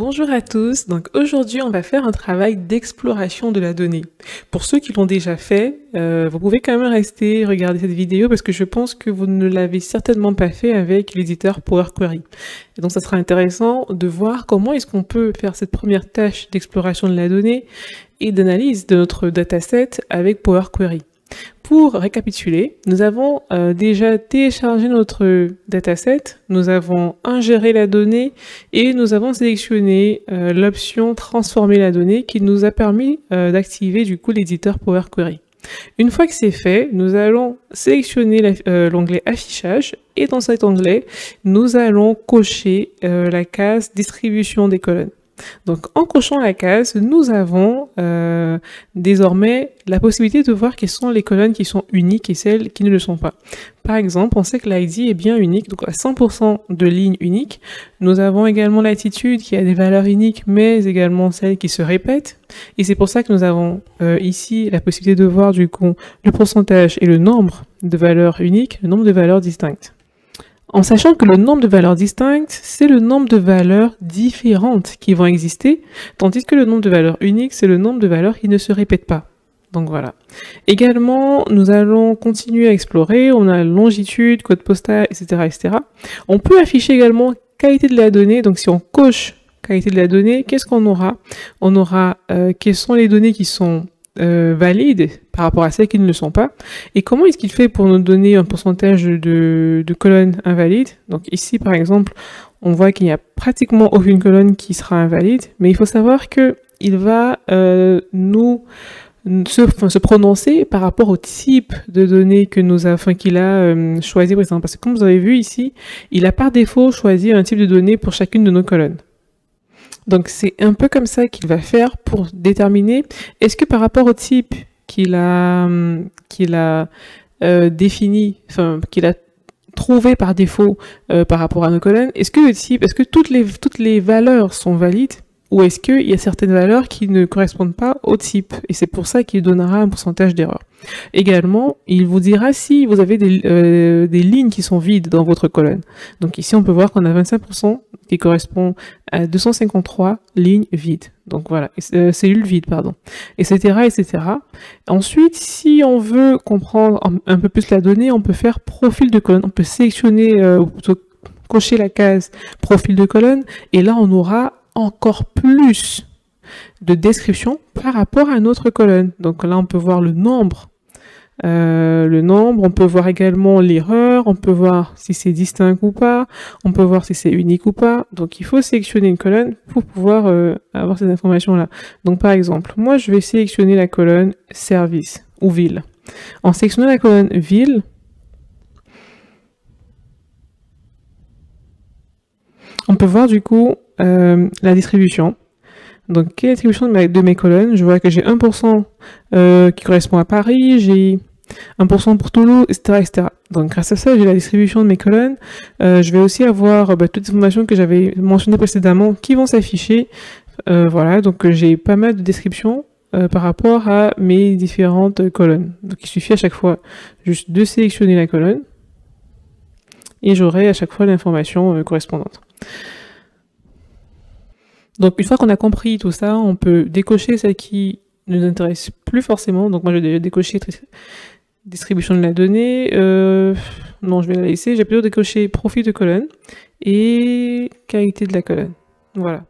Bonjour à tous, donc aujourd'hui on va faire un travail d'exploration de la donnée. Pour ceux qui l'ont déjà fait, vous pouvez quand même rester regarder cette vidéo parce que je pense que vous ne l'avez certainement pas fait avec l'éditeur Power Query. Et donc ça sera intéressant de voir comment est-ce qu'on peut faire cette première tâche d'exploration de la donnée et d'analyse de notre dataset avec Power Query. Pour récapituler, nous avons déjà téléchargé notre dataset, nous avons ingéré la donnée et nous avons sélectionné l'option transformer la donnée qui nous a permis d'activer du coup l'éditeur Power Query. Une fois que c'est fait, nous allons sélectionner l'onglet affichage et dans cet onglet, nous allons cocher la case distribution des colonnes. Donc en cochant la case, nous avons désormais la possibilité de voir quelles sont les colonnes qui sont uniques et celles qui ne le sont pas. Par exemple, on sait que l'ID est bien unique, donc à 100% de lignes uniques. Nous avons également l'attitude qui a des valeurs uniques, mais également celles qui se répètent. Et c'est pour ça que nous avons ici la possibilité de voir du coup le pourcentage et le nombre de valeurs uniques, le nombre de valeurs distinctes. En sachant que le nombre de valeurs distinctes, c'est le nombre de valeurs différentes qui vont exister, tandis que le nombre de valeurs uniques, c'est le nombre de valeurs qui ne se répètent pas. Donc voilà. Également, nous allons continuer à explorer, on a longitude, code postal, etc., etc. On peut afficher également qualité de la donnée, donc si on coche qualité de la donnée, qu'est-ce qu'on aura? On aura quelles sont les données qui sont valides par rapport à celles qui ne le sont pas. Et comment est-ce qu'il fait pour nous donner un pourcentage de colonnes invalides? Donc ici, par exemple, on voit qu'il n'y a pratiquement aucune colonne qui sera invalide, mais il faut savoir que il va se prononcer par rapport au type de données que qu'il a choisi précédemment. Parce que comme vous avez vu ici, il a par défaut choisi un type de données pour chacune de nos colonnes. Donc c'est un peu comme ça qu'il va faire pour déterminer est-ce que par rapport au type qu'il a défini, enfin qu'il a trouvé par défaut par rapport à nos colonnes, est-ce que le type, est-ce que toutes les valeurs sont valides ou est-ce qu'il y a certaines valeurs qui ne correspondent pas au type et c'est pour ça qu'il donnera un pourcentage d'erreur. Également, il vous dira si vous avez des lignes qui sont vides dans votre colonne. Donc ici, on peut voir qu'on a 25% qui correspond à 253 lignes vides. Donc voilà, cellules vides, pardon, etc., etc. Ensuite, si on veut comprendre un peu plus la donnée, on peut faire profil de colonne. On peut sélectionner, ou plutôt cocher la case profil de colonne, et là, on aura encore plus de description par rapport à notre colonne. Donc là, on peut voir le nombre, on peut voir également l'erreur, on peut voir si c'est distinct ou pas, on peut voir si c'est unique ou pas. Donc il faut sélectionner une colonne pour pouvoir avoir ces informations-là. Donc par exemple, moi je vais sélectionner la colonne service ou ville. En sélectionnant la colonne ville, on peut voir du coup la distribution. Donc, quelle est la distribution de mes colonnes? Je vois que j'ai 1% qui correspond à Paris, j'ai 1% pour Toulouse, etc., etc. Donc, grâce à ça, j'ai la distribution de mes colonnes. Je vais aussi avoir toutes les informations que j'avais mentionnées précédemment qui vont s'afficher. Voilà, donc j'ai pas mal de descriptions par rapport à mes différentes colonnes. Donc, il suffit à chaque fois juste de sélectionner la colonne et j'aurai à chaque fois l'information correspondante. Donc, une fois qu'on a compris tout ça, on peut décocher celle qui ne nous intéresse plus forcément. Donc, moi, je vais décocher distribution de la donnée. Non, je vais la laisser. J'ai plutôt décoché profil de colonne et qualité de la colonne. Voilà.